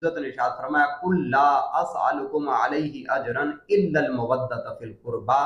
इज्जत ने इरशाद फरमाया कुल ला असअलुकुम अलैहि अजरन इल्ला अल मवद्दत फिल कुर्बा।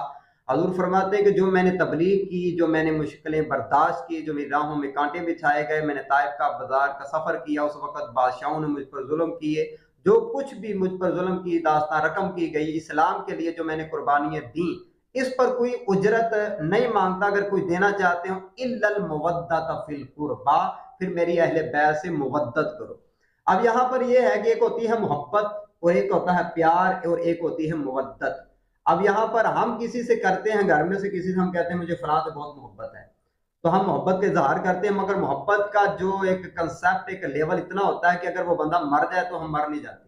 हजूर फरमाते हैं कि जो मैंने तबलीग की, जो मैंने मुश्किलें बर्दाश्त की, जो मेरी राहों में कांटे बिछाए गए, मैंने ताइफ का बाजार का सफर किया, उस वक्त बादशाहों ने मुझ पर जुल्म किए, जो कुछ भी मुझ पर जुल्म की दास्तां रकम की गई, इस्लाम के लिए जो मैंने कुर्बानियां दी, इस पर कोई उजरत नहीं मांगता। अगर कोई देना चाहते हो इल्लल मुवद्दत फिल कुर्बा, फिर मेरी अहले बैत से मुवद्दत करो। अब यहाँ पर यह है कि एक होती है मोहब्बत और एक होता है प्यार और एक होती है मुवद्दत। अब यहाँ पर हम किसी से करते हैं, घर में से किसी से हम कहते हैं मुझे फलां से बहुत मोहब्बत है, तो हम मोहब्बत का इजहार करते हैं, मगर मोहब्बत का जो एक कंसेप्ट, एक लेवल इतना होता है कि अगर वो बंदा मर जाए तो हम मर नहीं जाते।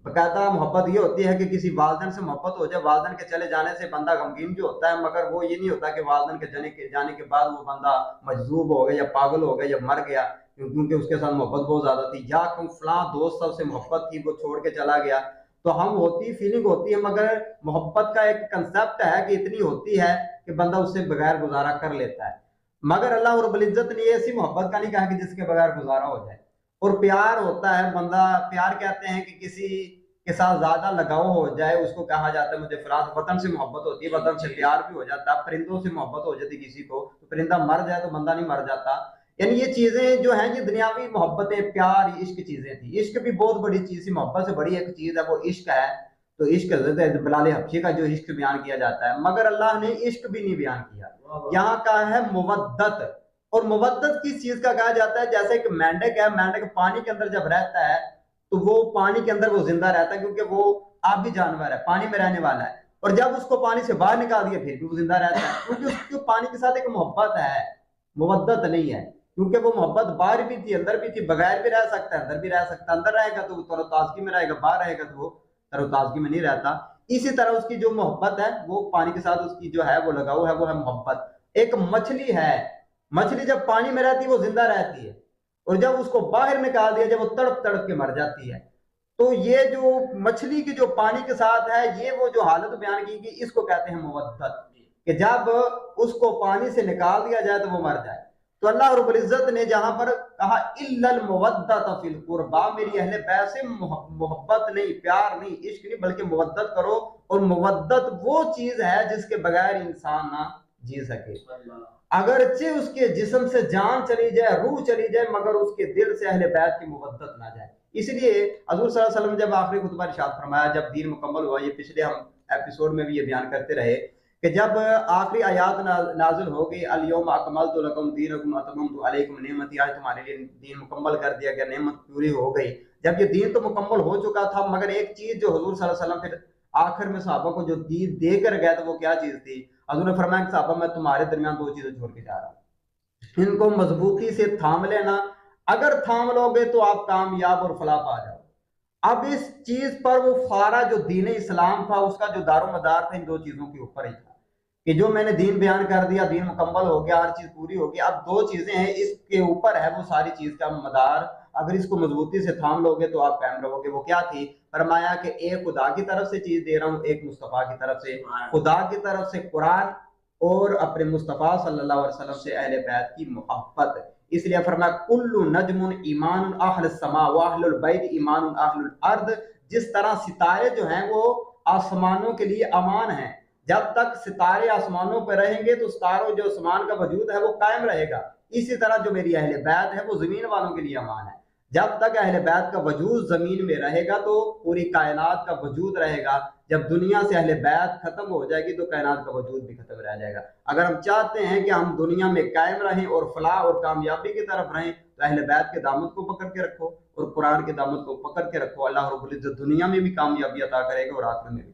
बकायदा मोहब्बत ये होती है कि किसी वालिदैन से मोहब्बत हो जाए, वालिदैन के चले जाने से बंदा गमगीन जो होता है, मगर वो ये नहीं होता कि वालिदैन के जाने के बाद वो बंदा मजजूब हो गया या पागल हो गया या मर गया, क्योंकि उसके साथ मोहब्बत बहुत ज्यादा थी, या कोई फलां दोस्त सबसे मोहब्बत थी वो छोड़ के चला गया, तो हम होती फीलिंग होती है, मगर मोहब्बत का एक कंसेप्ट है कि इतनी होती है कि बंदा उससे बगैर गुजारा कर लेता है। मगर अल्लाह रब्बुल इज्जत ने ऐसी मोहब्बत का नहीं कहा कि जिसके बगैर गुजारा हो जाए। और प्यार होता है, बंदा प्यार कहते हैं कि किसी के साथ ज्यादा लगाव हो जाए, उसको कहा जाता है मुझे फलां वतन से मोहब्बत होती है, वतन से प्यार भी हो जाता है। परिंदों से मोहब्बत हो जाती किसी को, तो परिंदा मर जाए तो बंदा नहीं मर जाता। यानी ये चीजें जो हैं, ये दुनियावी मोहब्बतें, प्यार, इश्क चीजें थी। इश्क भी बहुत बड़ी चीज थी, मोहब्बत से बड़ी एक चीज है वो इश्क है। तो इश्क बिलाल हबशी का जो इश्क बयान किया जाता है, मगर अल्लाह ने इश्क भी नहीं बयान किया, यहाँ का है मुवद्दत। और मुवद्दत किस चीज का कहा जाता है? जैसे एक मेंढक है, मेंढक पानी के अंदर जब रहता है तो वो पानी के अंदर वो जिंदा रहता है, क्योंकि वो आबी जानवर है, पानी में रहने वाला है। और जब उसको पानी से बाहर निकाल दिया फिर भी वो जिंदा रहता है, क्योंकि उसको पानी के साथ एक मोहब्बत है, मुवद्दत नहीं है। क्योंकि वो मोहब्बत बाहर भी थी अंदर भी थी, बगैर भी रह सकता है, अंदर भी रह सकता है। अंदर रहेगा तो वो तरोताजगी में रहेगा, बाहर रहेगा तो वो तरोताजगी में नहीं रहता। इसी तरह उसकी जो मोहब्बत है, वो पानी के साथ उसकी जो है वो लगाव है, वो है मोहब्बत। एक मछली है, मछली जब पानी में रहती है वो जिंदा रहती है, और जब उसको बाहर निकाल दिया, जब वो तड़प तड़प के मर जाती है। तो ये जो मछली की जो पानी के साथ है, ये वो जो हालत बयान की गई, इसको कहते हैं मुवद्दत, कि जब उसको पानी से निकाल दिया जाए तो वो मर जाए। तो अल्लाह रब्बुल इज्जत ने जहां पर कहा इल्लल मुवद्दत फिल कुर्बा, मेरी अहले बैत से मोहब्बत नहीं, प्यार नहीं, इश्क नहीं, बल्कि मुवद्दत करो। और मुवद्दत वो चीज है जिसके बगैर इंसान ना जी सके। अगरचे उसके जिस्म से जान चली जाए, रूह चली जाए, मगर उसके दिल से अहले बैत की मुवद्दत ना जाए। इसलिए हजूर सल्लल्लाहु अलैहि वसल्लम जब आखिरी खुतबा इरशाद फरमाया, जब दीन मुकम्मल हुआ, ये पिछले हम एपिसोड में भी ये बयान करते रहे कि जब आखिरी आयात नाजिल हो गई, अल यौम अकमलतु लकुम दीनकुम व अतममतु अलैकुम निअमती, आज तुम्हारे लिए दीन मुकम्मल कर दिया गया, नेमत पूरी हो गई। जब ये दीन तो मुकम्मल हो चुका था, मगर एक चीज जो हुजूर सल्लल्लाहु अलैहि वसल्लम फिर आखिर में सहाबा को जो दीन देकर गए, तो वो क्या चीज थी? हजूर ने फरमाया कि सहाबा, मैं तुम्हारे दरमियान दो चीजें छोड़ के जा रहा हूं, इनको मजबूती से थाम लेना, अगर थाम लोगे तो आप कामयाब और फलाह पा जाओ। अब इस चीज पर वो सारा जो दीन इस्लाम था, उसका जो दारोमदार था इन दो चीजों के ऊपर ही था, कि जो मैंने दीन बयान कर दिया, दीन मुकम्मल हो गया, हर चीज पूरी हो गई, अब दो चीजें हैं इसके ऊपर है वो सारी चीज का मदार। अगर इसको मजबूती से थाम लोगे तो आप कायम रहोगे। वो क्या थी? फरमाया कि एक खुदा की तरफ से चीज दे रहा हूं, एक मुस्तफा की तरफ से, खुदा की तरफ से कुरान और अपने मुस्तफा सल्लल्लाहु अलैहि वसल्लम से अहले बैत की मोहब्बत। इसलिए फरमाया कुल्लु नजमुन ईमान अहल समा व अहलुल बैत ईमान अहलुल अर्द। जिस तरह सितारे जो हैं वो आसमानों के लिए अमान हैं, जब तक सितारे आसमानों पर रहेंगे तो सितारों जो आसमान का वजूद है वो कायम रहेगा। इसी तरह जो मेरी अहले बैत है वो जमीन वालों के लिए अमान है। जब तक अहले बैत का वजूद जमीन में रहेगा तो पूरी कायनात का वजूद रहेगा। जब दुनिया से अहले बैत खत्म हो जाएगी तो कायनात का वजूद भी खत्म रह जाएगा। अगर हम चाहते हैं कि हम दुनिया में कायम रहें और फलाह और कामयाबी की तरफ रहें, तो अहले बैत के दामन को पकड़ के रखो और कुरान के दामन को पकड़ के रखो। अल्लाह रब्बुल इज्जत दुनिया में भी कामयाबी अता करेगा और आखिरत में भी।